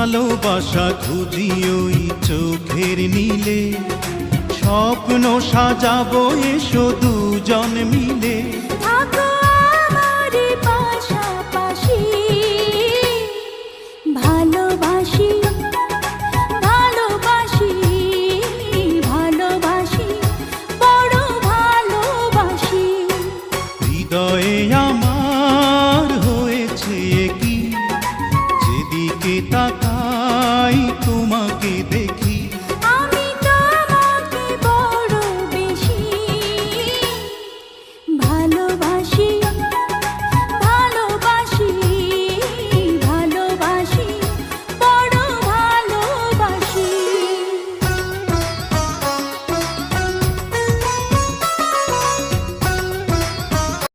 ভালোবাসা খুঁজি ওই চোখের নীলে, স্বপ্ন সাজাবো এসো দুজন মিলে। থাকো আমার পাশাপাশি, ভালোবাসি ভালোবাসি ভালোবাসি বড় ভালোবাসি। হৃদয়ে আমার